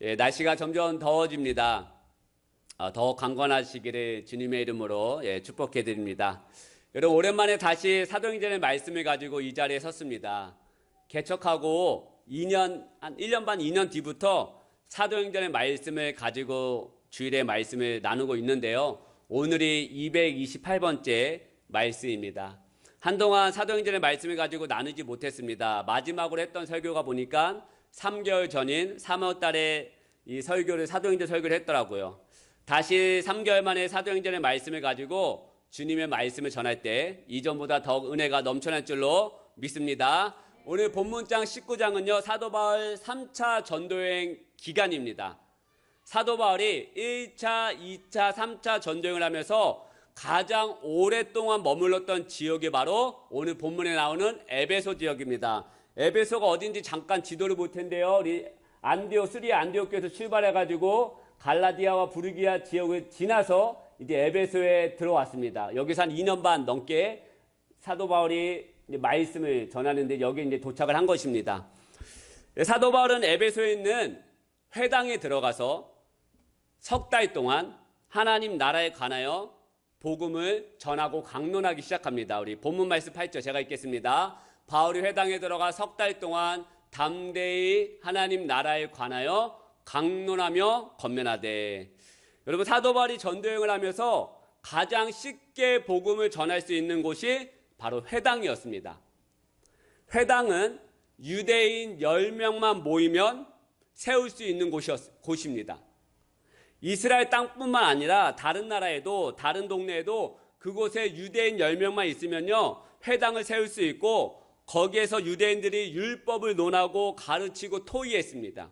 날씨가 점점 더워집니다. 더 강건하시기를 주님의 이름으로 축복해 드립니다. 여러분, 오랜만에 다시 사도행전의 말씀을 가지고 이 자리에 섰습니다. 개척하고 한 1년 반, 2년 뒤부터 사도행전의 말씀을 가지고 주일에 말씀을 나누고 있는데요. 오늘이 228번째 말씀입니다. 한동안 사도행전의 말씀을 가지고 나누지 못했습니다. 마지막으로 했던 설교가 보니까 3개월 전인 3월 달에 이 설교를, 사도행전 설교를 했더라고요. 다시 3개월 만에 사도행전의 말씀을 가지고 주님의 말씀을 전할 때 이전보다 더욱 은혜가 넘쳐날 줄로 믿습니다. 오늘 본문장 19장은요, 사도 바울 3차 전도여행 기간입니다. 사도 바울이 1차, 2차, 3차 전도여행을 하면서 가장 오랫동안 머물렀던 지역이 바로 오늘 본문에 나오는 에베소 지역입니다. 에베소가 어딘지 잠깐 지도를 볼 텐데요. 우리 시리아 안디옥교에서 출발해가지고 갈라디아와 부르기아 지역을 지나서 이제 에베소에 들어왔습니다. 여기서 한 2년 반 넘게 사도 바울이 이제 말씀을 전하는데 여기 이제 도착을 한 것입니다. 사도 바울은 에베소에 있는 회당에 들어가서 석 달 동안 하나님 나라에 관하여 복음을 전하고 강론하기 시작합니다. 우리 본문 말씀 8절 제가 읽겠습니다. 바울이 회당에 들어가 석 달 동안 담대히 하나님 나라에 관하여 강론하며 권면하되. 여러분, 사도 바울이 전도여행을 하면서 가장 쉽게 복음을 전할 수 있는 곳이 바로 회당이었습니다. 회당은 유대인 10명만 모이면 세울 수 있는 곳입니다. 이스라엘 땅뿐만 아니라 다른 나라에도, 다른 동네에도 그곳에 유대인 10명만 있으면요, 회당을 세울 수 있고 거기에서 유대인들이 율법을 논하고 가르치고 토의했습니다.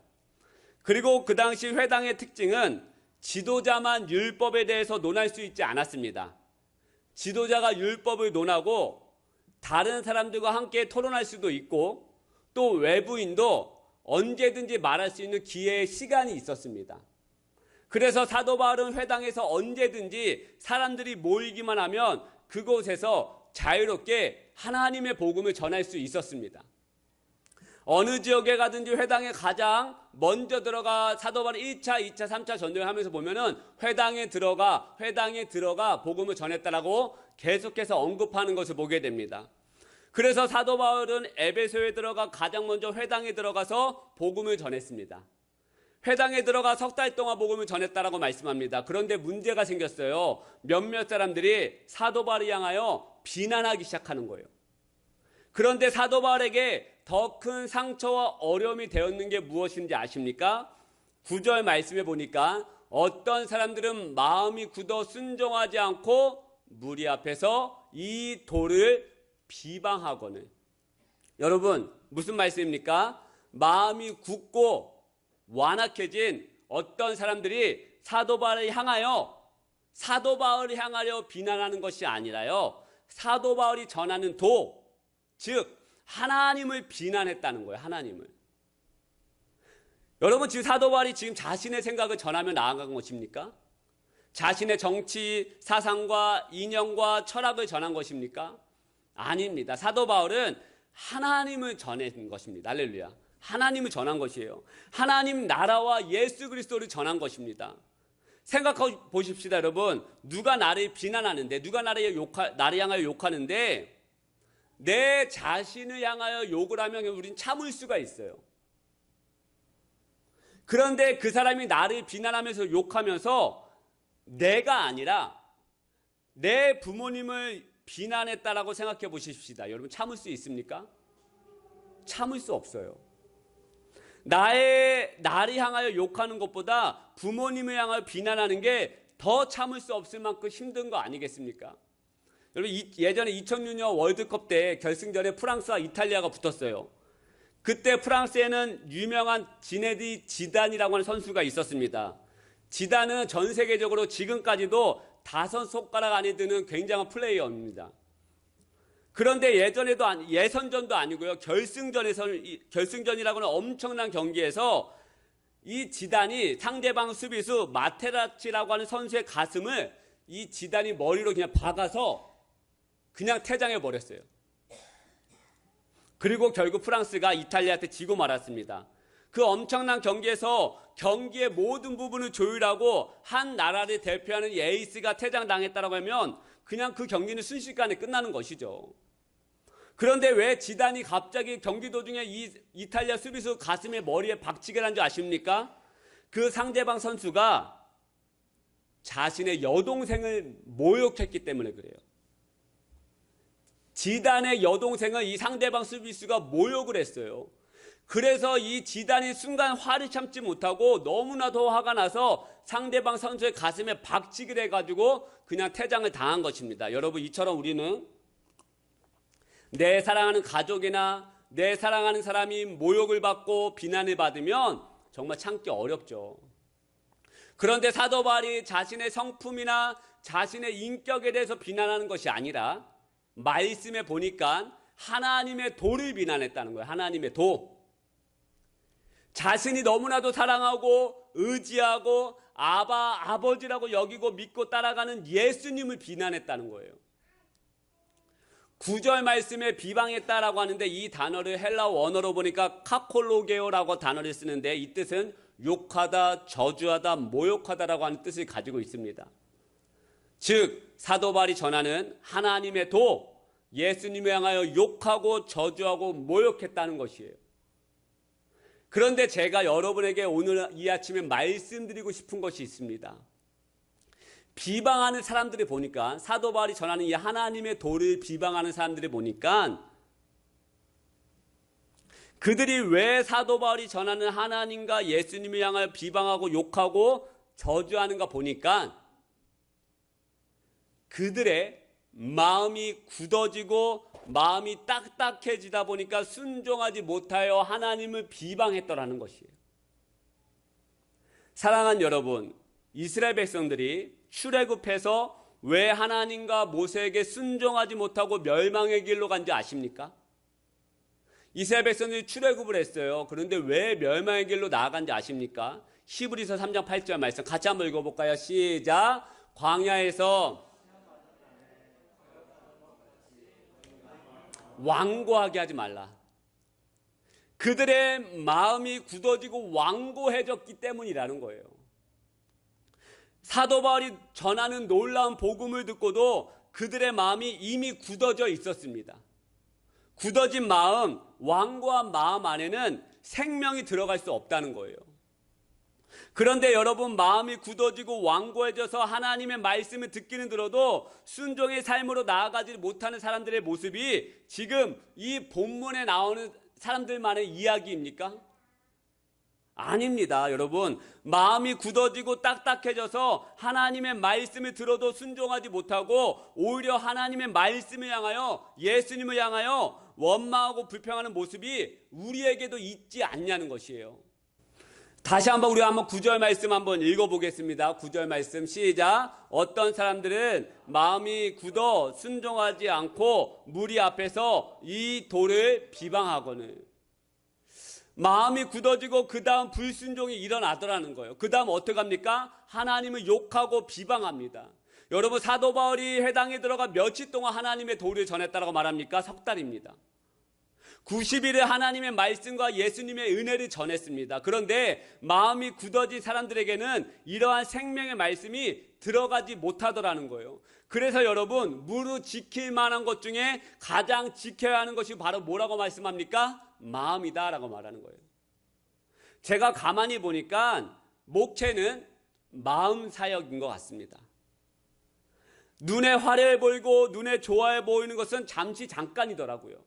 그리고 그 당시 회당의 특징은 지도자만 율법에 대해서 논할 수 있지 않았습니다. 지도자가 율법을 논하고 다른 사람들과 함께 토론할 수도 있고 또 외부인도 언제든지 말할 수 있는 기회의 시간이 있었습니다. 그래서 사도 바울은 회당에서 언제든지 사람들이 모이기만 하면 그곳에서 자유롭게 하나님의 복음을 전할 수 있었습니다. 어느 지역에 가든지 회당에 가장 먼저 들어가 사도 바울이 1차, 2차, 3차 전도를 하면서 보면은 회당에 들어가 복음을 전했다라고 계속해서 언급하는 것을 보게 됩니다. 그래서 사도 바울은 에베소에 들어가 가장 먼저 회당에 들어가서 복음을 전했습니다. 회당에 들어가 석 달 동안 복음을 전했다라고 말씀합니다. 그런데 문제가 생겼어요. 몇몇 사람들이 사도 바울을 향하여 비난하기 시작하는 거예요. 그런데 사도 바울에게 더 큰 상처와 어려움이 되었는 게 무엇인지 아십니까? 9절 말씀에 보니까 어떤 사람들은 마음이 굳어 순종하지 않고 무리 앞에서 이 도를 비방하거늘. 여러분, 무슨 말씀입니까? 마음이 굳고 완악해진 어떤 사람들이 사도 바울을 향하여 비난하는 것이 아니라요, 사도 바울이 전하는 도, 즉 하나님을 비난했다는 거예요. 하나님을. 여러분, 지금 사도 바울이 지금 자신의 생각을 전하며 나아간 것입니까? 자신의 정치, 사상과 이념과 철학을 전한 것입니까? 아닙니다. 사도 바울은 하나님을 전한 것입니다. 할렐루야. 하나님을 전한 것이에요. 하나님 나라와 예수 그리스도를 전한 것입니다. 생각해 보십시다, 여러분. 누가 나를 비난하는데, 누가 나를 향하여 욕하는데 내 자신을 향하여 욕을 하면 우린 참을 수가 있어요. 그런데 그 사람이 나를 비난하면서 욕하면서 내가 아니라 내 부모님을 비난했다라고 생각해 보십시다. 여러분, 참을 수 있습니까? 참을 수 없어요. 나를 향하여 욕하는 것보다 부모님을 향하여 비난하는 게 더 참을 수 없을 만큼 힘든 거 아니겠습니까? 여러분, 예전에 2006년 월드컵 때 결승전에 프랑스와 이탈리아가 붙었어요. 그때 프랑스에는 유명한 지네디 지단이라고 하는 선수가 있었습니다. 지단은 전 세계적으로 지금까지도 5손가락 안에 드는 굉장한 플레이어입니다. 그런데 예선전도 아니고요, 결승전이라고는 엄청난 경기에서 이 지단이 상대방 수비수 마테라치라고 하는 선수의 가슴을 이 지단이 머리로 그냥 박아서 그냥 퇴장해 버렸어요. 그리고 결국 프랑스가 이탈리아한테 지고 말았습니다. 그 엄청난 경기에서 경기의 모든 부분을 조율하고 한 나라를 대표하는 에이스가 퇴장당했다고 하면 그냥 그 경기는 순식간에 끝나는 것이죠. 그런데 왜 지단이 갑자기 경기 도중에 이 이탈리아 수비수 가슴에 머리에 박치기를 한 줄 아십니까? 그 상대방 선수가 자신의 여동생을 모욕했기 때문에 그래요. 지단의 여동생을 이 상대방 수비수가 모욕을 했어요. 그래서 이 지단이 순간 화를 참지 못하고 너무나도 화가 나서 상대방 선수의 가슴에 박치기를 해가지고 그냥 퇴장을 당한 것입니다. 여러분, 이처럼 우리는 내 사랑하는 가족이나 내 사랑하는 사람이 모욕을 받고 비난을 받으면 정말 참기 어렵죠. 그런데 사도 바울이 자신의 성품이나 자신의 인격에 대해서 비난하는 것이 아니라 말씀에 보니까 하나님의 도를 비난했다는 거예요. 하나님의 도. 자신이 너무나도 사랑하고 의지하고 아버지라고 여기고 믿고 따라가는 예수님을 비난했다는 거예요. 9절 말씀에 비방했다라고 하는데 이 단어를 헬라어 원어로 보니까 카콜로게오라고 단어를 쓰는데 이 뜻은 욕하다, 저주하다, 모욕하다라고 하는 뜻을 가지고 있습니다. 즉 사도 바울이 전하는 하나님의 도, 예수님을 향하여 욕하고 저주하고 모욕했다는 것이에요. 그런데 제가 여러분에게 오늘 이 아침에 말씀드리고 싶은 것이 있습니다. 비방하는 사람들을 보니까, 사도 바울이 전하는 이 하나님의 도를 비방하는 사람들을 보니까 그들이 왜 사도 바울이 전하는 하나님과 예수님을 향하여 비방하고 욕하고 저주하는가 보니까 그들의 마음이 굳어지고 마음이 딱딱해지다 보니까 순종하지 못하여 하나님을 비방했더라는 것이에요. 사랑하는 여러분, 이스라엘 백성들이 출애굽해서 왜 하나님과 모세에게 순종하지 못하고 멸망의 길로 간지 아십니까? 이스라엘 백성들이 출애굽을 했어요. 그런데 왜 멸망의 길로 나아간지 아십니까? 히브리서 3장 8절 말씀 같이 한번 읽어볼까요? 시작. 광야에서 완고하게 하지 말라. 그들의 마음이 굳어지고 완고해졌기 때문이라는 거예요. 사도 바울이 전하는 놀라운 복음을 듣고도 그들의 마음이 이미 굳어져 있었습니다. 굳어진 마음, 완고한 마음 안에는 생명이 들어갈 수 없다는 거예요. 그런데 여러분, 마음이 굳어지고 완고해져서 하나님의 말씀을 듣기는 들어도 순종의 삶으로 나아가지 못하는 사람들의 모습이 지금 이 본문에 나오는 사람들만의 이야기입니까? 아닙니다. 여러분, 마음이 굳어지고 딱딱해져서 하나님의 말씀을 들어도 순종하지 못하고 오히려 하나님의 말씀을 향하여, 예수님을 향하여 원망하고 불평하는 모습이 우리에게도 있지 않냐는 것이에요. 다시 한번 우리 한번 9절 말씀 한번 읽어보겠습니다. 9절 말씀 시작. 어떤 사람들은 마음이 굳어 순종하지 않고 무리 앞에서 이 돌을 비방하거늘. 마음이 굳어지고 그 다음 불순종이 일어나더라는 거예요. 그 다음 어떻게 합니까? 하나님을 욕하고 비방합니다. 여러분, 사도 바울이 회당에 들어가 며칠 동안 하나님의 도를 전했다고 말합니까? 석 달입니다. 90일을 하나님의 말씀과 예수님의 은혜를 전했습니다. 그런데 마음이 굳어진 사람들에게는 이러한 생명의 말씀이 들어가지 못하더라는 거예요. 그래서 여러분, 무릇 지킬 만한 것 중에 가장 지켜야 하는 것이 바로 뭐라고 말씀합니까? 마음이다 라고 말하는 거예요. 제가 가만히 보니까 목회는 마음 사역인 것 같습니다. 눈에 화려해 보이고 눈에 좋아해 보이는 것은 잠시 잠깐이더라고요.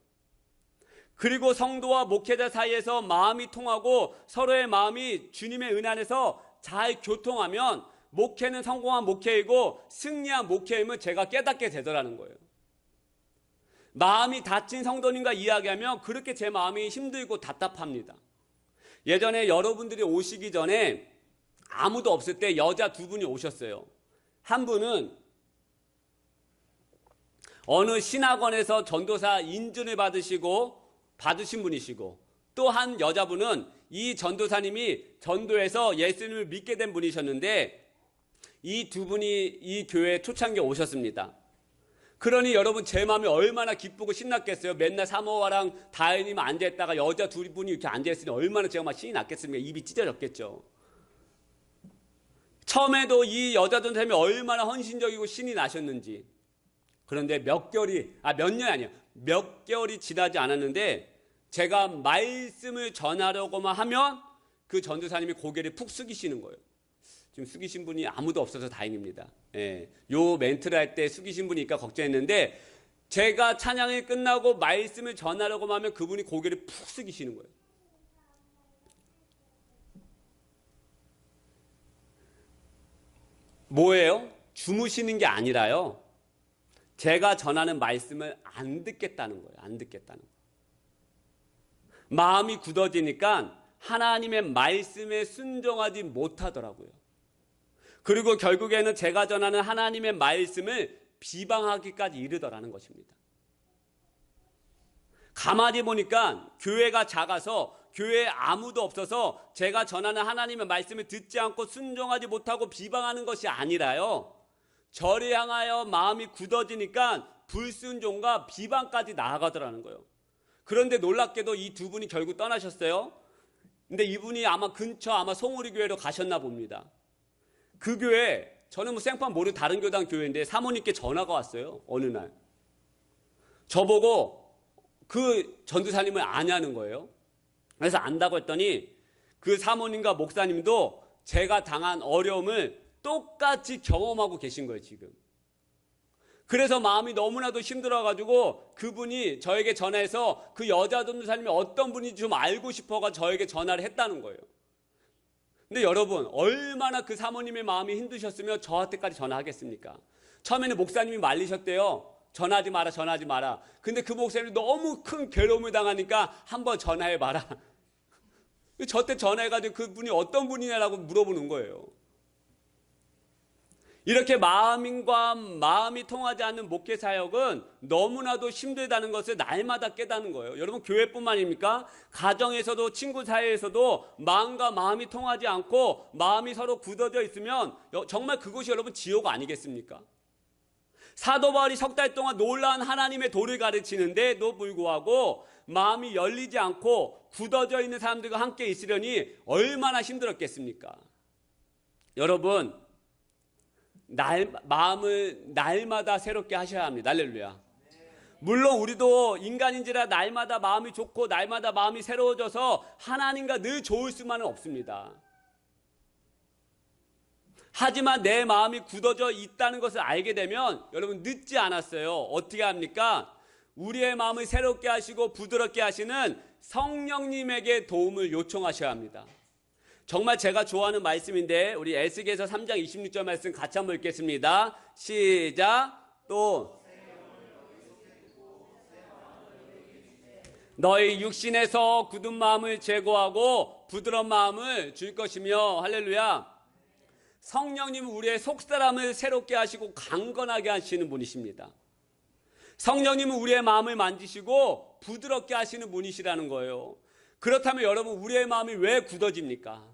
그리고 성도와 목회자 사이에서 마음이 통하고 서로의 마음이 주님의 은혜 안에서 잘 교통하면 목회는 성공한 목회이고 승리한 목회임을 제가 깨닫게 되더라는 거예요. 마음이 다친 성도님과 이야기하면 그렇게 제 마음이 힘들고 답답합니다. 예전에 여러분들이 오시기 전에 아무도 없을 때 여자 두 분이 오셨어요. 한 분은 어느 신학원에서 전도사 인준을 받으신 분이시고, 또 한 여자분은 이 전도사님이 전도해서 예수님을 믿게 된 분이셨는데 이 두 분이 이 교회 초창기에 오셨습니다. 그러니 여러분 제 마음이 얼마나 기쁘고 신났겠어요. 맨날 사모와랑 다혜님 앉아있다가 여자 두 분이 이렇게 앉아있으니 얼마나 제가 막 신이 났겠습니까. 입이 찢어졌겠죠. 처음에도 이 여자 전사님이 얼마나 헌신적이고 신이 나셨는지. 그런데 몇 년이 아니에요. 몇 개월이 지나지 않았는데 제가 말씀을 전하려고만 하면 그 전도사님이 고개를 푹 숙이시는 거예요. 지금 숙이신 분이 아무도 없어서 다행입니다. 예, 요 멘트를 할 때 숙이신 분이니까 걱정했는데 제가 찬양이 끝나고 말씀을 전하려고만 하면 그분이 고개를 푹 숙이시는 거예요. 뭐예요? 주무시는 게 아니라요. 제가 전하는 말씀을 안 듣겠다는 거예요. 안 듣겠다는 거예요. 마음이 굳어지니까 하나님의 말씀에 순종하지 못하더라고요. 그리고 결국에는 제가 전하는 하나님의 말씀을 비방하기까지 이르더라는 것입니다. 가만히 보니까 교회가 작아서 교회에 아무도 없어서 제가 전하는 하나님의 말씀을 듣지 않고 순종하지 못하고 비방하는 것이 아니라요. 저를 향하여 마음이 굳어지니까 불순종과 비방까지 나아가더라는 거예요. 그런데 놀랍게도 이 두 분이 결국 떠나셨어요. 근데 이분이 아마 근처 송우리 교회로 가셨나 봅니다. 그 교회, 저는 생판 모르는 다른 교단 교회인데 사모님께 전화가 왔어요. 어느 날. 저보고 그 전도사님을 아냐는 거예요. 그래서 안다고 했더니 그 사모님과 목사님도 제가 당한 어려움을 똑같이 경험하고 계신 거예요, 지금. 그래서 마음이 너무나도 힘들어가지고 그분이 저에게 전화해서 그 여자 전도사님이 어떤 분인지 좀 알고 싶어가 저에게 전화를 했다는 거예요. 근데 여러분, 얼마나 그 사모님의 마음이 힘드셨으면 저한테까지 전화하겠습니까? 처음에는 목사님이 말리셨대요. 전화하지 마라, 전화하지 마라. 근데 그 목사님이 너무 큰 괴로움을 당하니까 한번 전화해봐라. 저때 전화해가지고 그분이 어떤 분이냐라고 물어보는 거예요. 이렇게 마음과 마음이 통하지 않는 목회 사역은 너무나도 힘들다는 것을 날마다 깨닫는 거예요. 여러분, 교회뿐만입니까? 가정에서도 친구 사이에서도 마음과 마음이 통하지 않고 마음이 서로 굳어져 있으면 정말 그것이 여러분 지옥 아니겠습니까? 사도 바울이 석 달 동안 놀라운 하나님의 도를 가르치는데도 불구하고 마음이 열리지 않고 굳어져 있는 사람들과 함께 있으려니 얼마나 힘들었겠습니까? 여러분, 마음을 날마다 새롭게 하셔야 합니다. 할렐루야. 물론 우리도 인간인지라 날마다 마음이 좋고 날마다 마음이 새로워져서 하나님과 늘 좋을 수만은 없습니다. 하지만 내 마음이 굳어져 있다는 것을 알게 되면 여러분 늦지 않았어요. 어떻게 합니까? 우리의 마음을 새롭게 하시고 부드럽게 하시는 성령님에게 도움을 요청하셔야 합니다. 정말 제가 좋아하는 말씀인데 우리 에스겔서 3장 26절 말씀 같이 한번 읽겠습니다. 시작. 또 너희 육신에서 굳은 마음을 제거하고 부드러운 마음을 줄 것이며. 할렐루야. 성령님은 우리의 속사람을 새롭게 하시고 강건하게 하시는 분이십니다. 성령님은 우리의 마음을 만지시고 부드럽게 하시는 분이시라는 거예요. 그렇다면 여러분, 우리의 마음이 왜 굳어집니까?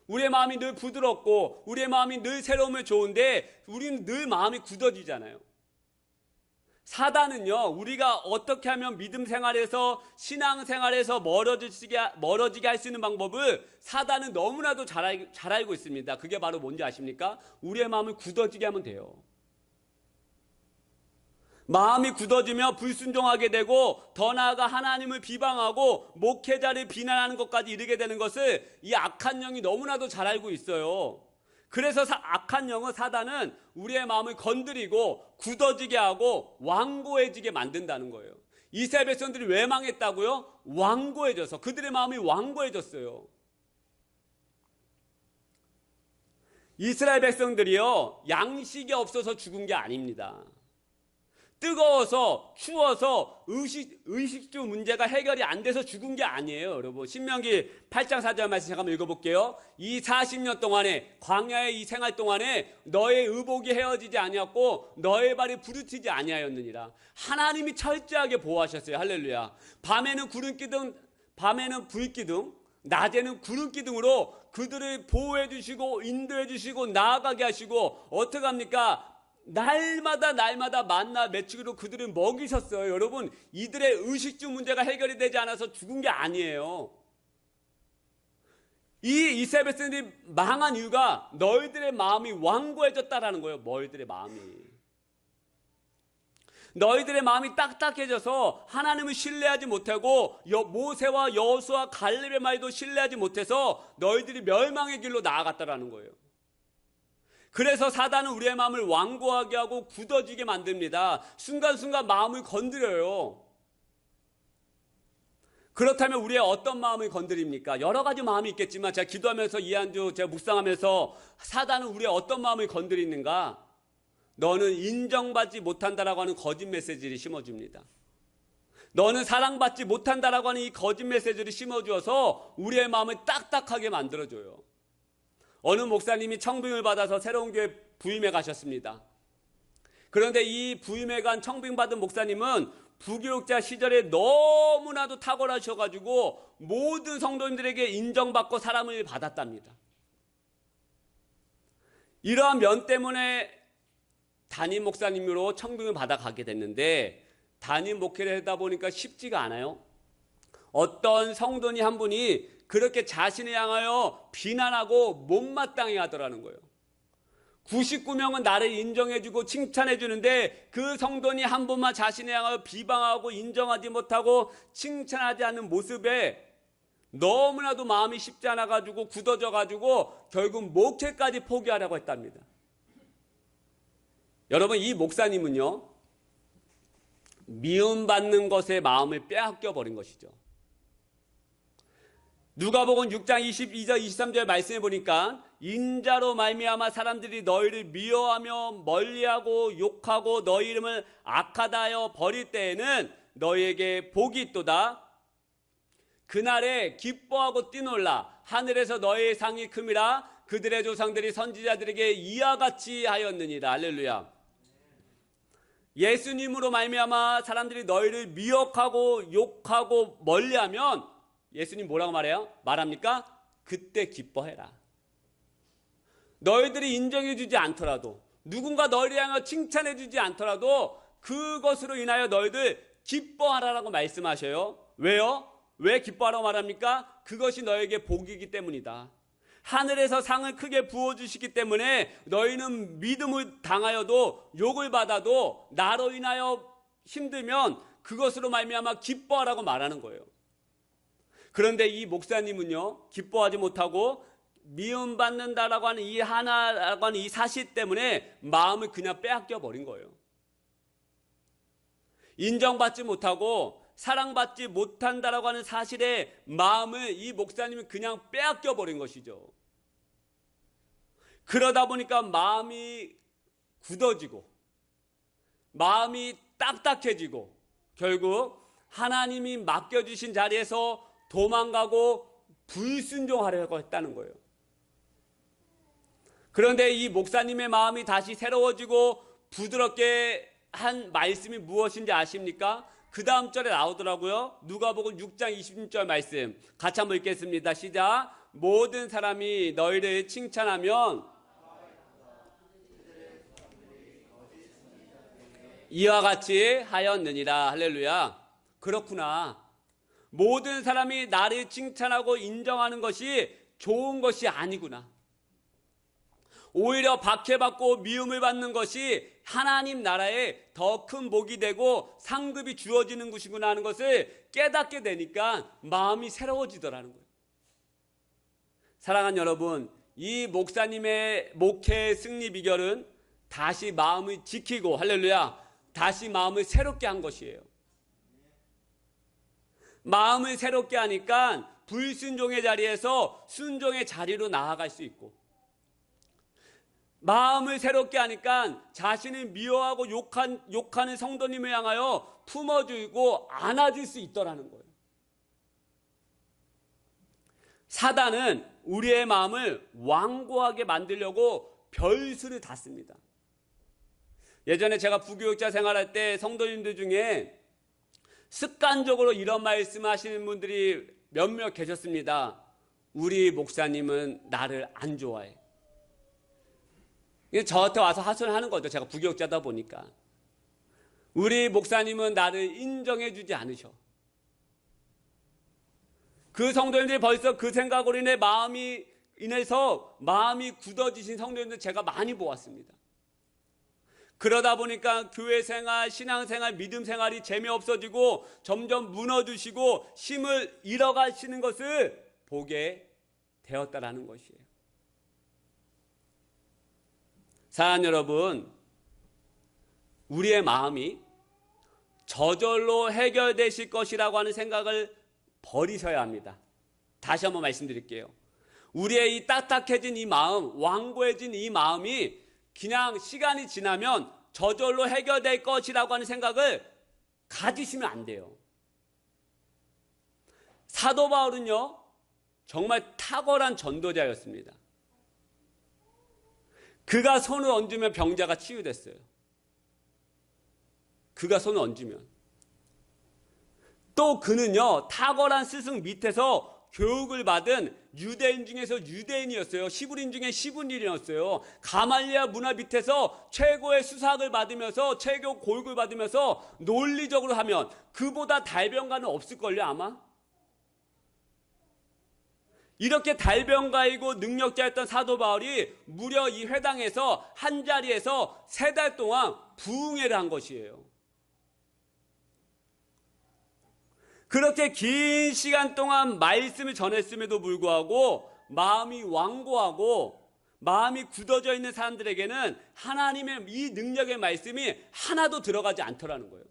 우리의 마음이 늘 부드럽고 우리의 마음이 늘 새로우면 좋은데 우리는 늘 마음이 굳어지잖아요. 사단은요, 우리가 어떻게 하면 믿음 생활에서 신앙 생활에서 멀어지게 할 수 있는 방법을 사단은 너무나도 잘 알고 있습니다. 그게 바로 뭔지 아십니까? 우리의 마음을 굳어지게 하면 돼요. 마음이 굳어지며 불순종하게 되고 더 나아가 하나님을 비방하고 목회자를 비난하는 것까지 이르게 되는 것을 이 악한 영이 너무나도 잘 알고 있어요. 그래서 악한 영은, 사단은 우리의 마음을 건드리고 굳어지게 하고 완고해지게 만든다는 거예요. 이스라엘 백성들이 왜 망했다고요? 완고해져서. 그들의 마음이 완고해졌어요. 이스라엘 백성들이요, 양식이 없어서 죽은 게 아닙니다. 뜨거워서 추워서 의식주 문제가 해결이 안 돼서 죽은 게 아니에요, 여러분. 신명기 8장 4절 말씀 잠깐만 읽어볼게요. 이 40년 동안에, 광야의 이 생활 동안에 너의 의복이 헤어지지 아니었고 너의 발이 부르치지 아니하였느니라. 하나님이 철저하게 보호하셨어요. 할렐루야. 밤에는 구름기둥, 밤에는 불기둥, 낮에는 구름기둥으로 그들을 보호해 주시고 인도해 주시고 나아가게 하시고, 어떻게 합니까? 날마다 만나 맺히기로 그들은 먹이셨어요. 여러분, 이들의 의식주 문제가 해결이 되지 않아서 죽은 게 아니에요. 이 이세벨들이 망한 이유가 너희들의 마음이 완고해졌다라는 거예요. 너희들의 마음이 딱딱해져서 하나님을 신뢰하지 못하고 모세와 여호수아 갈렙의 말도 신뢰하지 못해서 너희들이 멸망의 길로 나아갔다라는 거예요. 그래서 사단은 우리의 마음을 완고하게 하고 굳어지게 만듭니다. 순간순간 마음을 건드려요. 그렇다면 우리의 어떤 마음을 건드립니까? 여러 가지 마음이 있겠지만 제가 기도하면서 이 한 주 제가 묵상하면서 사단은 우리의 어떤 마음을 건드리는가? 너는 인정받지 못한다라고 하는 거짓 메시지를 심어줍니다. 너는 사랑받지 못한다라고 하는 이 거짓 메시지를 심어주어서 우리의 마음을 딱딱하게 만들어줘요. 어느 목사님이 청빙을 받아서 새로운 교회 부임해 가셨습니다. 그런데 이 부임해 간 청빙받은 목사님은 부교육자 시절에 너무나도 탁월하셔가지고 모든 성도님들에게 인정받고 사랑을 받았답니다. 이러한 면 때문에 담임 목사님으로 청빙을 받아가게 됐는데 담임 목회를 하다 보니까 쉽지가 않아요. 어떤 성도님 한 분이 그렇게 자신을 향하여 비난하고 못마땅해 하더라는 거예요. 99명은 나를 인정해주고 칭찬해주는데 그 성도님 한 분만 자신을 향하여 비방하고 인정하지 못하고 칭찬하지 않는 모습에 너무나도 마음이 쉽지 않아가지고 굳어져가지고 결국 목회까지 포기하려고 했답니다. 여러분, 이 목사님은요, 미움받는 것에 마음을 빼앗겨 버린 것이죠. 누가복음 6장 22절 23절 말씀해 보니까 인자로 말미암아 사람들이 너희를 미워하며 멀리하고 욕하고 너희 이름을 악하다 하여 버릴 때에는 너희에게 복이 있도다. 그날에 기뻐하고 뛰놀라. 하늘에서 너희의 상이 큼이라. 그들의 조상들이 선지자들에게 이와 같이 하였느니라. 할렐루야. 예수님으로 말미암아 사람들이 너희를 미혹하고 욕하고 멀리하면 예수님 뭐라고 말합니까? 그때 기뻐해라. 너희들이 인정해주지 않더라도, 누군가 너희를 향해 칭찬해주지 않더라도 그것으로 인하여 너희들 기뻐하라라고 말씀하셔요. 왜요? 왜 기뻐하라고 말합니까? 그것이 너에게 복이기 때문이다. 하늘에서 상을 크게 부어주시기 때문에 너희는 믿음을 당하여도 욕을 받아도 나로 인하여 힘들면 그것으로 말미암아 기뻐하라고 말하는 거예요. 그런데 이 목사님은요, 기뻐하지 못하고 미움받는다라고 하는 이 하나라고 하는 이 사실 때문에 마음을 그냥 빼앗겨 버린 거예요. 인정받지 못하고 사랑받지 못한다라고 하는 사실에 마음을 이 목사님은 그냥 빼앗겨 버린 것이죠. 그러다 보니까 마음이 굳어지고 마음이 딱딱해지고 결국 하나님이 맡겨주신 자리에서 도망가고 불순종하려고 했다는 거예요. 그런데 이 목사님의 마음이 다시 새로워지고 부드럽게 한 말씀이 무엇인지 아십니까? 그 다음 절에 나오더라고요. 누가복음 6장 26절 말씀 같이 한번 읽겠습니다. 시작. 모든 사람이 너희를 칭찬하면 이와 같이 하였느니라. 할렐루야. 그렇구나. 모든 사람이 나를 칭찬하고 인정하는 것이 좋은 것이 아니구나. 오히려 박해받고 미움을 받는 것이 하나님 나라에 더 큰 복이 되고 상급이 주어지는 것이구나 하는 것을 깨닫게 되니까 마음이 새로워지더라는 거예요. 사랑하는 여러분, 이 목사님의 목회의 승리 비결은 다시 마음을 지키고, 할렐루야, 다시 마음을 새롭게 한 것이에요. 마음을 새롭게 하니까 불순종의 자리에서 순종의 자리로 나아갈 수 있고, 마음을 새롭게 하니까 자신을 미워하고 욕하는 성도님을 향하여 품어주고 안아줄 수 있더라는 거예요. 사단은 우리의 마음을 완고하게 만들려고 별수를 다 씁니다. 예전에 제가 부교육자 생활할 때 성도님들 중에 습관적으로 이런 말씀하시는 분들이 몇몇 계셨습니다. 우리 목사님은 나를 안 좋아해. 저한테 와서 하소연하는 거죠. 제가 부교육자다 보니까. 우리 목사님은 나를 인정해 주지 않으셔. 그 성도님들이 벌써 그 생각으로 인해서 마음이 굳어지신 성도님들 제가 많이 보았습니다. 그러다 보니까 교회 생활, 신앙 생활, 믿음 생활이 재미없어지고 점점 무너지시고 힘을 잃어가시는 것을 보게 되었다라는 것이에요. 사랑하는 여러분, 우리의 마음이 저절로 해결되실 것이라고 하는 생각을 버리셔야 합니다. 다시 한번 말씀드릴게요. 우리의 이 딱딱해진 이 마음, 완고해진 이 마음이 그냥 시간이 지나면 저절로 해결될 것이라고 하는 생각을 가지시면 안 돼요. 사도 바울은요, 정말 탁월한 전도자였습니다. 그가 손을 얹으면 병자가 치유됐어요. 그가 손을 얹으면. 또 그는요, 탁월한 스승 밑에서 교육을 받은 유대인 중에서 유대인이었어요. 히브리인 중에 히브리인이었어요. 가말리아 문화 밑에서 최고의 수삭을 받으면서 최고 교육을 받으면서 논리적으로 하면 그보다 달변가는 없을걸요, 아마? 이렇게 달변가이고 능력자였던 사도 바울이 무려 이 회당에서 한 자리에서 3달 동안 부흥회를 한 것이에요. 그렇게 긴 시간 동안 말씀을 전했음에도 불구하고 마음이 완고하고 마음이 굳어져 있는 사람들에게는 하나님의 이 능력의 말씀이 하나도 들어가지 않더라는 거예요.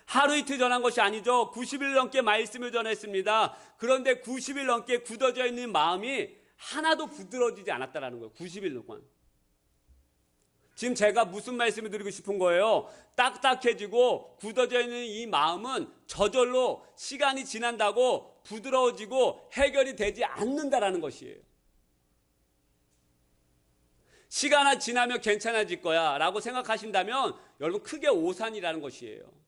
하루 이틀 전한 것이 아니죠. 90일 넘게 말씀을 전했습니다. 그런데 90일 넘게 굳어져 있는 마음이 하나도 부드러워지지 않았다는 거예요. 90일 동안. 지금 제가 무슨 말씀을 드리고 싶은 거예요? 딱딱해지고 굳어져 있는 이 마음은 저절로 시간이 지난다고 부드러워지고 해결이 되지 않는다라는 것이에요. 시간이 지나면 괜찮아질 거야 라고 생각하신다면 여러분 크게 오산이라는 것이에요.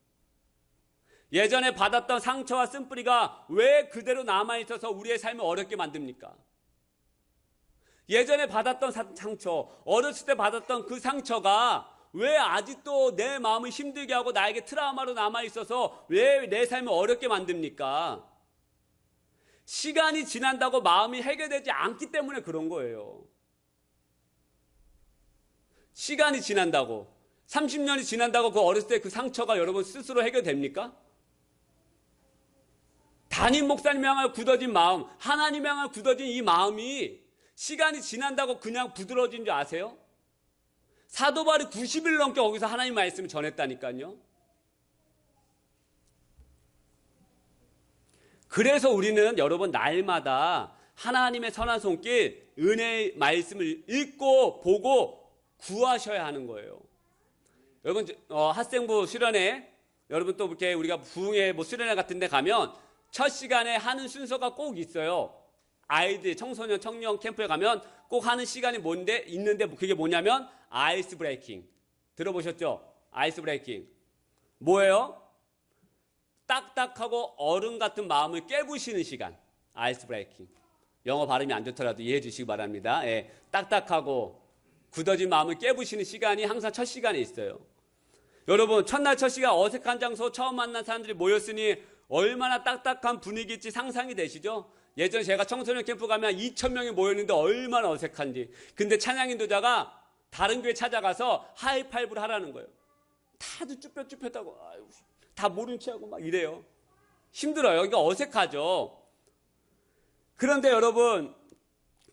예전에 받았던 상처와 쓴뿌리가 왜 그대로 남아있어서 우리의 삶을 어렵게 만듭니까? 예전에 받았던 상처, 어렸을 때 받았던 그 상처가 왜 아직도 내 마음을 힘들게 하고 나에게 트라우마로 남아있어서 왜 내 삶을 어렵게 만듭니까? 시간이 지난다고 마음이 해결되지 않기 때문에 그런 거예요. 시간이 지난다고, 30년이 지난다고 그 어렸을 때 그 상처가 여러분 스스로 해결됩니까? 담임 목사님 향한 굳어진 마음, 하나님 향한 굳어진 이 마음이 시간이 지난다고 그냥 부드러워진 줄 아세요? 사도 바울이 90일 넘게 거기서 하나님 말씀을 전했다니까요. 그래서 우리는 여러분 날마다 하나님의 선한 손길, 은혜의 말씀을 읽고 보고 구하셔야 하는 거예요. 여러분 학생부 수련회, 여러분 또 이렇게 우리가 부흥회 수련회 같은 데 가면 첫 시간에 하는 순서가 꼭 있어요. 아이들, 청소년, 청년 캠프에 가면 꼭 하는 시간이 있는데 그게 뭐냐면 아이스 브레이킹. 들어보셨죠? 아이스 브레이킹. 뭐예요? 딱딱하고 얼음 같은 마음을 깨부시는 시간. 아이스 브레이킹. 영어 발음이 안 좋더라도 이해해 주시기 바랍니다. 예, 딱딱하고 굳어진 마음을 깨부시는 시간이 항상 첫 시간에 있어요. 여러분, 첫날 첫 시간 어색한 장소 처음 만난 사람들이 모였으니 얼마나 딱딱한 분위기일지 상상이 되시죠? 예전에 제가 청소년 캠프 가면 2,000명이 모였는데 얼마나 어색한지. 근데 찬양 인도자가 다른 교회 찾아가서 하이파이브를 하라는 거예요. 다들 쭈뼛쭈뼛하고 다 모른 체하고 막 이래요. 힘들어요. 이게 어색하죠. 그런데 여러분,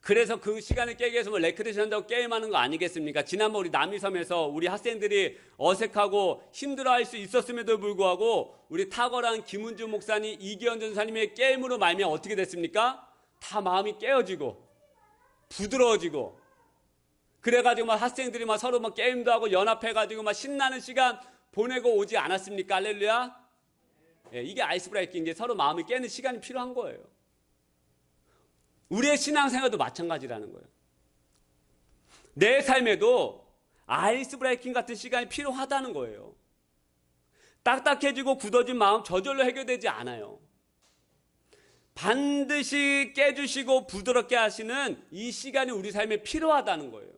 그래서 그 시간을 깨기 위해서 레크레이션 한다고 게임하는 거 아니겠습니까? 지난번 우리 남이섬에서 우리 학생들이 어색하고 힘들어할 수 있었음에도 불구하고 우리 탁월한 김은주 목사님, 이기현 전사님의 게임으로 말미암아 어떻게 됐습니까? 다 마음이 깨어지고 부드러워지고 그래가지고 막 학생들이 막 서로 막 게임도 하고 연합해가지고 막 신나는 시간 보내고 오지 않았습니까? 할렐루야. 예, 이게 아이스 브레이킹, 이제 서로 마음이 깨는 시간이 필요한 거예요. 우리의 신앙생활도 마찬가지라는 거예요. 내 삶에도 아이스 브레이킹 같은 시간이 필요하다는 거예요. 딱딱해지고 굳어진 마음 저절로 해결되지 않아요. 반드시 깨주시고 부드럽게 하시는 이 시간이 우리 삶에 필요하다는 거예요.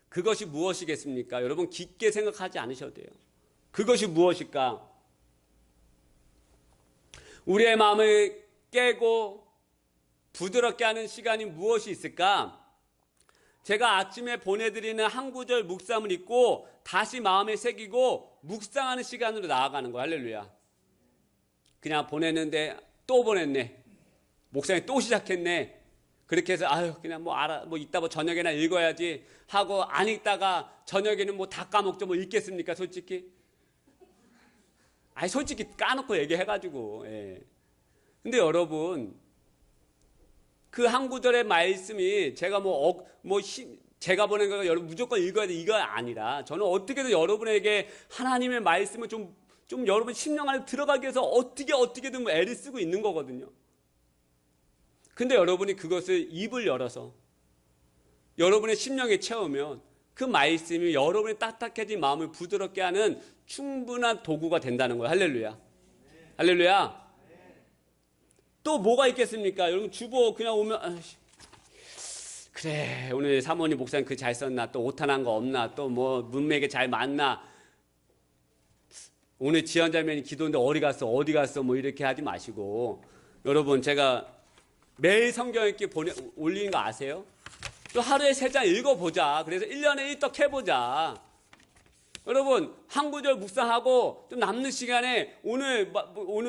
그것이 무엇이겠습니까? 여러분 깊게 생각하지 않으셔도 돼요. 그것이 무엇일까? 우리의 마음을 깨고 부드럽게 하는 시간이 무엇이 있을까? 제가 아침에 보내드리는 한 구절 묵상을 읽고 다시 마음에 새기고 묵상하는 시간으로 나아가는 거예요. 할렐루야. 그냥 보냈는데 또 보냈네. 목사님 또 시작했네. 그렇게 해서 그냥 이따 저녁에나 읽어야지 하고 안 읽다가 저녁에는 다 까먹죠. 읽겠습니까? 솔직히. 솔직히 까놓고 얘기해가지고. 예. 근데 여러분, 그 한 구절의 말씀이 제가 제가 보낸 거 여러분 무조건 읽어야 돼. 이거 아니라 저는 어떻게든 여러분에게 하나님의 말씀을 좀 여러분 심령 안에 들어가기 위해서 어떻게든 애를 쓰고 있는 거거든요. 근데 여러분이 그것을 입을 열어서 여러분의 심령에 채우면 그 말씀이 여러분의 딱딱해진 마음을 부드럽게 하는 충분한 도구가 된다는 거예요. 할렐루야. 할렐루야. 또 뭐가 있겠습니까? 여러분 주보 그냥 오면 그래 오늘 사모님 목사님 그 잘 썼나, 또 오탄한 거 없나, 또 문맥에 잘 맞나, 오늘 지연자매니 기도인데 어디 갔어 이렇게 하지 마시고, 여러분 제가 매일 성경 읽기 올리는 거 아세요? 또 하루에 3장 읽어보자. 그래서 1년에 1떡 해보자. 여러분 한 구절 묵상하고 좀 남는 시간에 오늘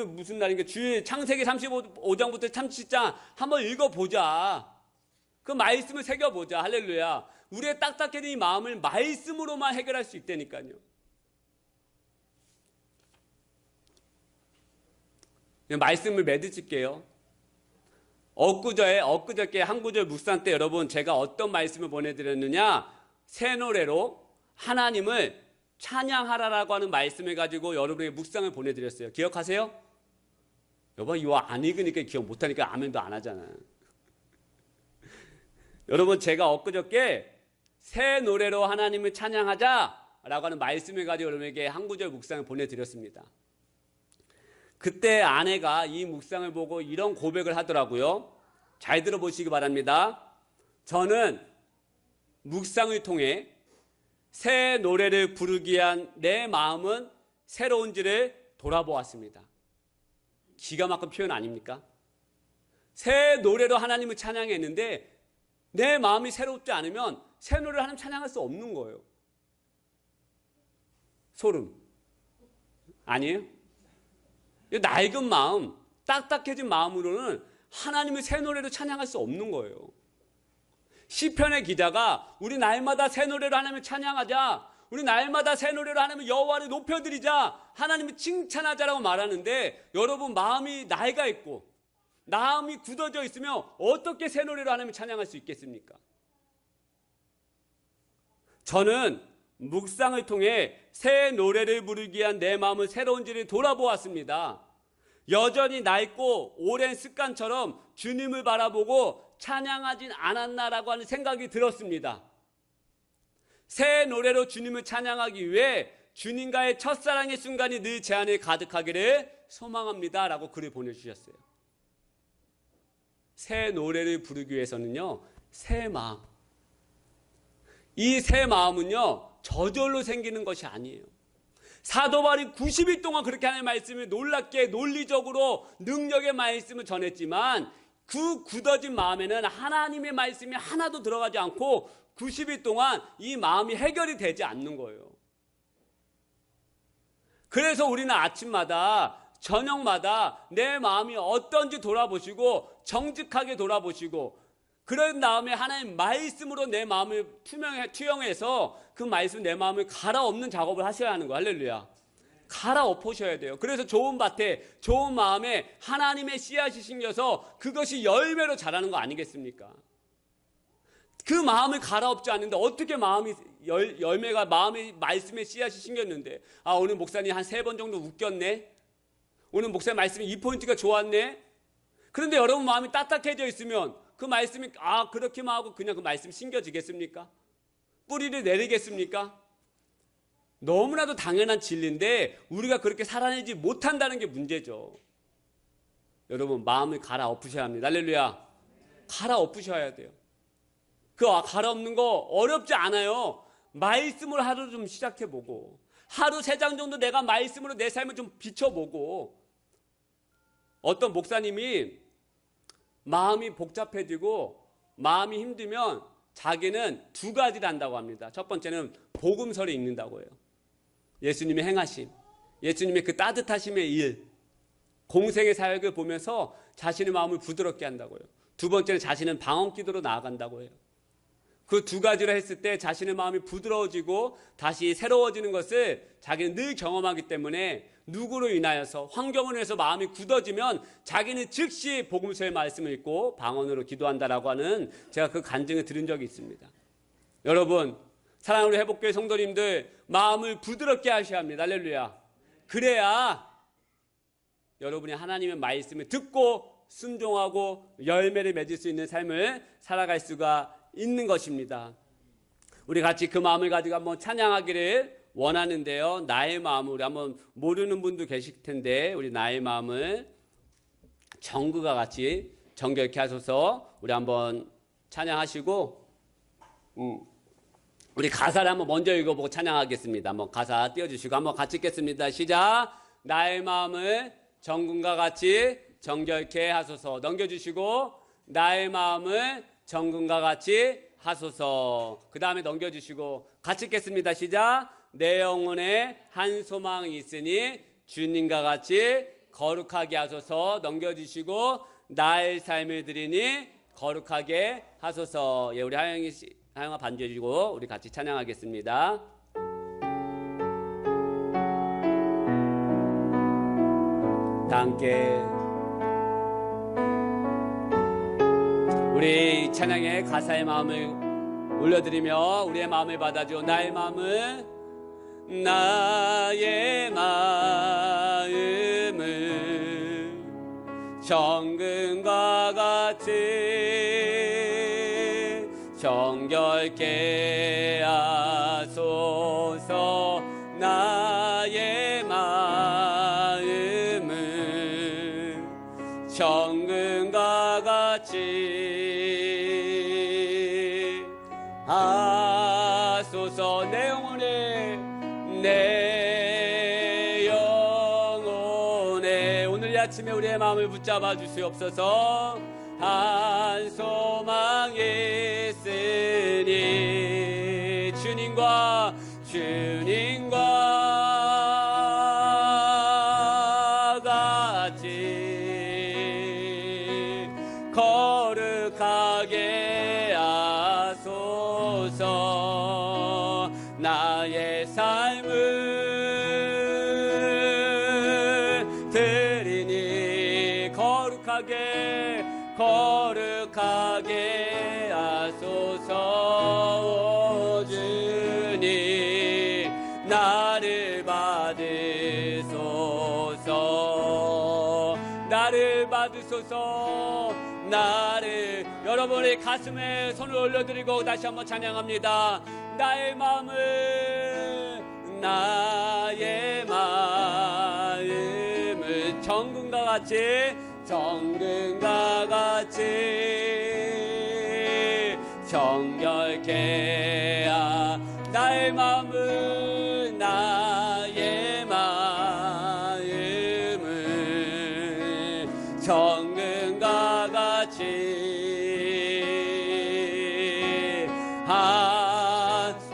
무슨 날인가, 주일 창세기 35장부터 37장 한번 읽어보자. 그 말씀을 새겨보자. 할렐루야. 우리의 딱딱해진 이 마음을 말씀으로만 해결할 수 있다니까요. 말씀을 맺으실게요. 엊그저께 한 구절 묵상 때 여러분 제가 어떤 말씀을 보내드렸느냐, 새 노래로 하나님을 찬양하라라고 하는 말씀을 가지고 여러분에게 묵상을 보내드렸어요. 기억하세요? 여보 이거 안 읽으니까 기억 못하니까 아멘도 안 하잖아요. 여러분 제가 엊그저께 새 노래로 하나님을 찬양하자라고 하는 말씀을 가지고 여러분에게 한 구절 묵상을 보내드렸습니다. 그때 아내가 이 묵상을 보고 이런 고백을 하더라고요. 잘 들어보시기 바랍니다. 저는 묵상을 통해 새 노래를 부르기 위한 내 마음은 새로운지를 돌아보았습니다. 기가 막힌 표현 아닙니까? 새 노래로 하나님을 찬양했는데 내 마음이 새롭지 않으면 새 노래로 하나님 찬양할 수 없는 거예요. 소름. 아니에요? 낡은 마음, 딱딱해진 마음으로는 하나님의 새 노래로 찬양할 수 없는 거예요. 시편의 기자가 우리 날마다 새 노래로 하나님을 찬양하자, 우리 날마다 새 노래로 하나님을 여호와를 높여드리자, 하나님을 칭찬하자라고 말하는데, 여러분 마음이 낡아 있고 마음이 굳어져 있으면 어떻게 새 노래로 하나님을 찬양할 수 있겠습니까? 저는 묵상을 통해 새 노래를 부르기 위한 내 마음을 새로운지를 돌아보았습니다. 여전히 낡고 오랜 습관처럼 주님을 바라보고 찬양하진 않았나라고 하는 생각이 들었습니다. 새 노래로 주님을 찬양하기 위해 주님과의 첫사랑의 순간이 늘 제 안에 가득하기를 소망합니다 라고 글을 보내주셨어요. 새 노래를 부르기 위해서는요, 새 마음, 이 새 마음은요 저절로 생기는 것이 아니에요. 사도 바울이 90일 동안 그렇게 하나님의 말씀을 놀랍게 논리적으로 능력의 말씀을 전했지만 그 굳어진 마음에는 하나님의 말씀이 하나도 들어가지 않고 90일 동안 이 마음이 해결이 되지 않는 거예요. 그래서 우리는 아침마다 저녁마다 내 마음이 어떤지 돌아보시고 정직하게 돌아보시고, 그런 다음에 하나님 말씀으로 내 마음을 투영해서 그 말씀 내 마음을 갈아엎는 작업을 하셔야 하는 거예요. 할렐루야. 갈아엎으셔야 돼요. 그래서 좋은 밭에 좋은 마음에 하나님의 씨앗이 심겨서 그것이 열매로 자라는 거 아니겠습니까? 그 마음을 갈아엎지 않는데 어떻게 마음이 열매가, 마음의 말씀에 씨앗이 심겼는데, 오늘 목사님 한 3번 정도 웃겼네, 오늘 목사님 말씀이 이 포인트가 좋았네. 그런데 여러분 마음이 딱딱해져 있으면 그 말씀이 그렇게만 하고 그냥 그 말씀 심겨지겠습니까? 뿌리를 내리겠습니까? 너무나도 당연한 진리인데 우리가 그렇게 살아내지 못한다는 게 문제죠. 여러분 마음을 갈아엎으셔야 합니다. 할렐루야. 갈아엎으셔야 돼요. 그 갈아엎는 거 어렵지 않아요. 말씀을 하루 좀 시작해보고 하루 3장 정도 내가 말씀으로 내 삶을 좀 비춰보고 어떤 목사님이 마음이 복잡해지고 마음이 힘들면 자기는 2가지를 한다고 합니다. 첫 번째는 복음서를 읽는다고 해요. 예수님의 행하심, 예수님의 그 따뜻하심의 일, 공생의 사역을 보면서 자신의 마음을 부드럽게 한다고요. 2번째는 자신은 방언 기도로 나아간다고 해요. 그 2가지를 했을 때 자신의 마음이 부드러워지고 다시 새로워지는 것을 자기는 늘 경험하기 때문에 누구로 인하여서 환경으로 인해서 마음이 굳어지면 자기는 즉시 복음서의 말씀을 읽고 방언으로 기도한다라고 하는 제가 그 간증을 들은 적이 있습니다. 여러분 사랑하는 회복교회 성도님들 마음을 부드럽게 하셔야 합니다. 할렐루야. 그래야 여러분이 하나님의 말씀을 듣고 순종하고 열매를 맺을 수 있는 삶을 살아갈 수가 있는 것입니다. 우리 같이 그 마음을 가지고 한번 찬양하기를 원하는데요. 나의 마음을 우리 한번 모르는 분도 계실 텐데 우리 나의 마음을 정그가 같이 정결케 하소서 우리 한번 찬양하시고 우리 가사를 한번 먼저 읽어보고 찬양하겠습니다. 한번 가사 띄워주시고 한번 같이 읽겠습니다. 시작. 나의 마음을 정금과 같이 정결케 하소서. 넘겨주시고 나의 마음을 정금과 같이 하소서. 그 다음에 넘겨주시고 같이 읽겠습니다. 시작. 내 영혼에 한 소망이 있으니 주님과 같이 거룩하게 하소서. 넘겨주시고 나의 삶을 드리니 거룩하게 하소서. 예, 우리 하영아 반주해 주시고 우리 같이 찬양하겠습니다. 다 함께 우리 찬양의 가사의 마음을 올려드리며 우리의 마음을 받아줘. 나의 마음을 정금과 같이 정결케 하소서. 나의 마음을 정금과 같이 하소서. 내 영혼에 오늘 이 아침에 우리의 마음을 붙잡아 주시옵소서. 한 소망이 있으니 주님과 같이 거룩하게 하소서. 나의 삶을 드리니 거룩하게 하소서. 주님 나를 받으소서. 나를 여러분의 가슴에 손을 올려드리고 다시 한번 찬양합니다. 나의 마음을 정금과 같이 정결케 나의 마음을 정금과 같이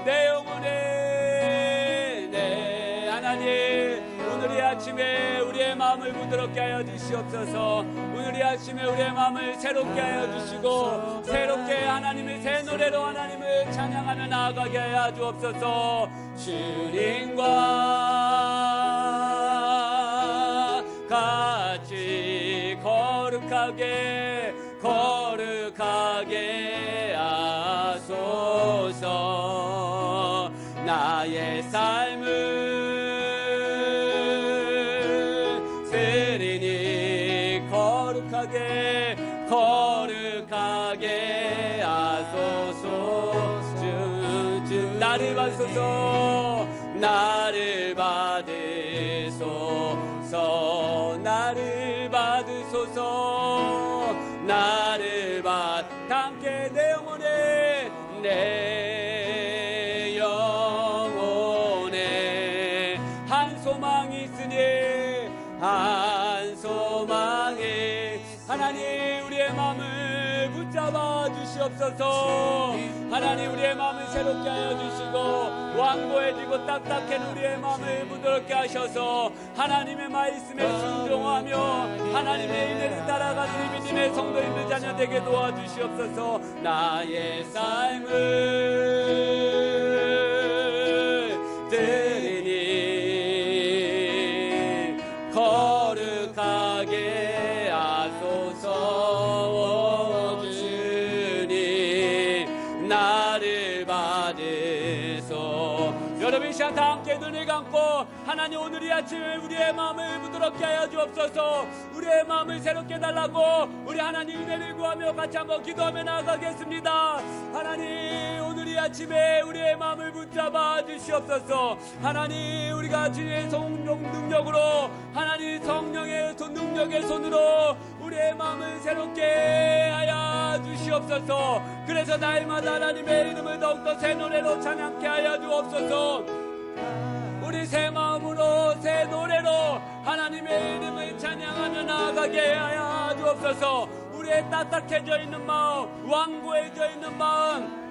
내 영혼에 내 하나님 오늘 이 아침에 우리의 마음을 부드럽게 하여 주시옵소서. 오늘 이 아침에 우리의 마음을 새롭게 하여 주시고 새롭게 하나님의 새 노래로 하나님을 찬양하며 나아가게 하여 주옵소서. 주님과 같이 거룩하게 하소서. 나의 삶을 드리니 거룩하게 하소서. 주 나를 받으소서. 나를 받으소서. 나를 받 함께 내 영혼에 내 영혼에 한 소망이 있으니 한 소망이 하나님 우리의 마음을 붙잡아 주시옵소서. 하나님 우리의 마음을 새롭게 하여 주시고 완고해지고 딱딱한 우리의 마음을 부드럽게 하셔서 하나님의 말씀에 순종하며 하나님의 인내를 따라가는 믿음의 성도님들 자녀 되게 도와주시옵소서. 나의 삶을 드리니 거룩하게 하소서. 주님 나를 받으소. 여러분 이 시간 다 함께 눈을 감고 하나님 오늘 이 아침에 우리의 마음을 부드럽게 하여 주옵소서. 우리의 마음을 새롭게 달라고 우리 하나님 은혜를 구하며 같이 한번 기도하며 나아가겠습니다. 하나님 오늘 이 아침에 우리의 마음을 붙잡아 주시옵소서. 하나님 우리가 주의 성령 능력으로 하나님 성령의 능력의 손으로 우리의 마음을 새롭게 하여 주시옵소서. 그래서 날마다 하나님의 이름을 더욱더 새 노래로 찬양케 하여 주옵소서. 우리 새 마음으로 새 노래로 하나님의 이름을 찬양하며 나아가게 하여 주옵소서. 우리의 딱딱해져 있는 마음, 완고해져 있는 마음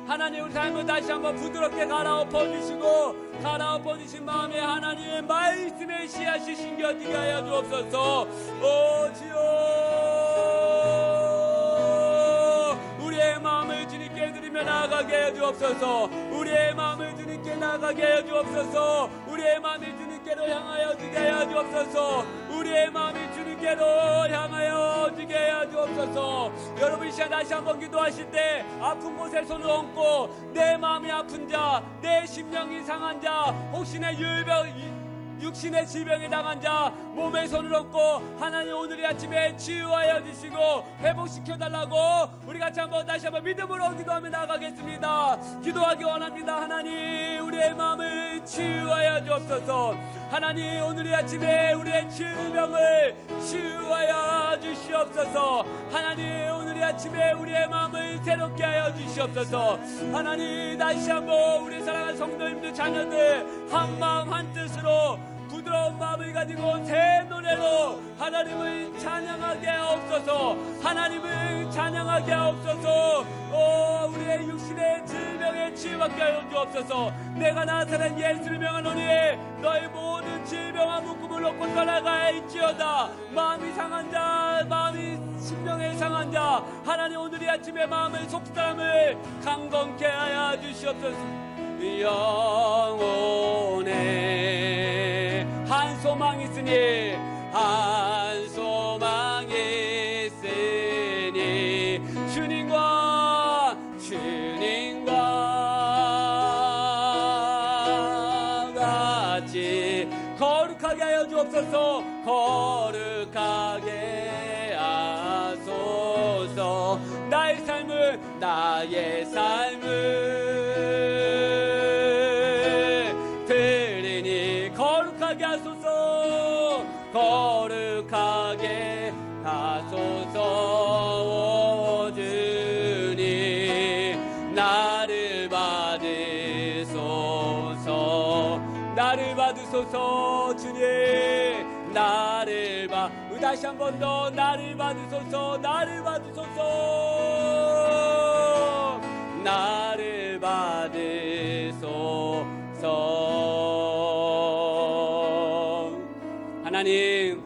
하나님 우리 삶을 다시 한번 부드럽게 갈아엎어 주시고 갈아엎어 주신 마음에 하나님의 말씀의 씨앗이 심겨지게 하여 주옵소서. 오 주여 우리의 마음을 주님께 드리며 나아가게 하여 주옵소서. 우리의 마음을 주님께 나아가게 하여 주옵소서. 우리의 마음이 주님께로 향하여 주게 하여 주옵소서. 우리의 마음이 주님께로 향하여 주게 하여 주옵소서. 여러분 이 시간 다시 한번 기도하실 때 아픈 곳에 손을 얹고 내 마음이 아픈 자, 내 심령이 상한 자, 혹시 내 육신의 질병에 당한 자 몸에 손을 얹고 하나님 오늘 이 아침에 치유하여 주시고 회복시켜달라고 우리 같이 한번 다시 한번 믿음으로 기도하며 나가겠습니다. 기도하기 원합니다. 하나님 우리의 마음을 치유하여 주옵소서. 하나님 오늘 이 아침에 우리의 질병을 치유하여 주시옵소서. 하나님 오늘 이 아침에 우리의 마음을 새롭게 하여 주시옵소서. 하나님 다시 한번 우리 사랑하는 성도님들 자녀들 한 마음 한 뜻으로 부드러운 마음을 가지고 새 노래로 하나님을 찬양하게 하옵소서. 하나님을 찬양하게 하옵소서. 우리의 육신의 질병에 치유받게 하여 주옵소서. 내가 나타낸 예수를 명하노니 너희 모든 질병과 묶음을 놓고 떠나갈지어다. 마음이 상한 자, 마음이 심령에 상한 자 하나님 오늘 이 아침에 마음을 속사람을 강건케 하여 주시옵소서. 영혼에 한 소망이 있으니 한 소망이 있으니 주님과 같이 거룩하게 하여 주옵소서. 거룩하게 하소서. 나의 삶을 드리니 거룩하게 하소서. 거룩하게 하소서. 주님 나를 받으소서. 나를 받으소서. 주님 나를 다시 한 번 더 나를 받으소서. 나를 받으소서. 나를 받으소서. 하나님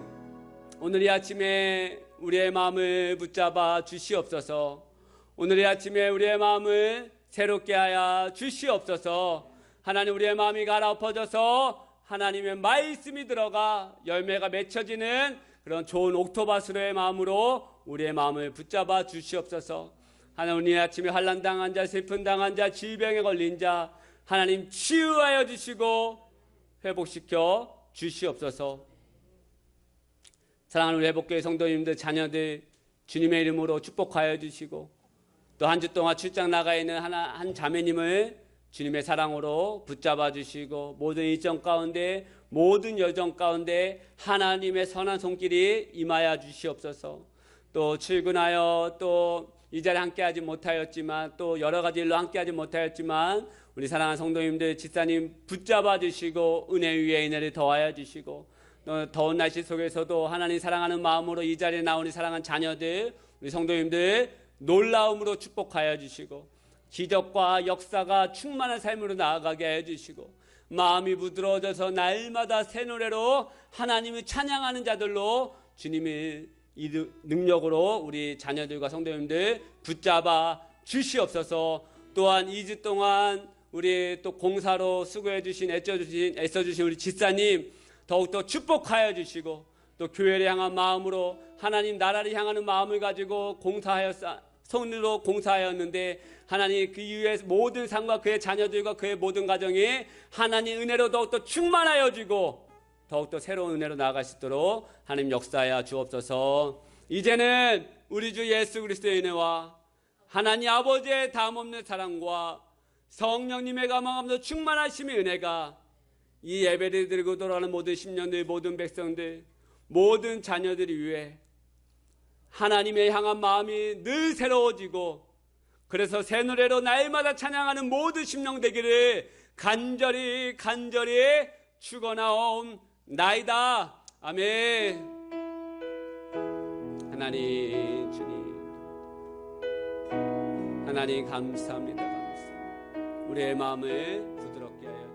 오늘 이 아침에 우리의 마음을 붙잡아 주시옵소서. 오늘 이 아침에 우리의 마음을 새롭게 하여 주시옵소서. 하나님 우리의 마음이 갈아엎어져서 하나님의 말씀이 들어가 열매가 맺혀지는 그런 좋은 옥토바스로의 마음으로 우리의 마음을 붙잡아 주시옵소서. 하나님 오늘 이 아침에 환난당한 자, 슬픔 당한 자, 질병에 걸린 자 하나님 치유하여 주시고 회복시켜 주시옵소서. 사랑하는 우리 회복교회 성도님들 자녀들 주님의 이름으로 축복하여 주시고 또 한 주 동안 출장 나가 있는 한 자매님을 주님의 사랑으로 붙잡아 주시고 모든 일정 가운데 모든 여정 가운데 하나님의 선한 손길이 임하여 주시옵소서. 또 출근하여 또 이 자리에 함께하지 못하였지만 또 여러 가지 일로 함께하지 못하였지만 우리 사랑하는 성도님들 집사님 붙잡아 주시고 은혜 위에 은혜를 더하여 주시고 또 더운 날씨 속에서도 하나님 사랑하는 마음으로 이 자리에 나온 우리 사랑하는 자녀들 우리 성도님들 놀라움으로 축복하여 주시고 기적과 역사가 충만한 삶으로 나아가게 해 주시고 마음이 부드러워져서 날마다 새 노래로 하나님을 찬양하는 자들로 주님의 이 능력으로 우리 자녀들과 성도님들 붙잡아 주시옵소서. 또한 2주 동안 우리 또 공사로 수고해 주신 애써 주신 우리 집사님 더욱더 축복하여 주시고 또 교회를 향한 마음으로 하나님 나라를 향하는 마음을 가지고 손으로 공사하였는데 하나님 그 이후에 모든 삶과 그의 자녀들과 그의 모든 가정이 하나님 은혜로 더욱더 충만하여 주고 더욱더 새로운 은혜로 나아갈 수 있도록 하나님 역사하여 주옵소서. 이제는 우리 주 예수 그리스도의 은혜와 하나님 아버지의 다함없는 사랑과 성령님의 감화감도 충만하심의 은혜가 이 예배를 드리고 돌아가는 모든 심령들 모든 백성들 모든 자녀들을 위해 하나님의 향한 마음이 늘 새로워지고 그래서 새 노래로 날마다 찬양하는 모든 심령 되기를 간절히 축원하옵나이다. 아멘. 하나님 주님 하나님 감사합니다. 우리의 마음을 부드럽게 하여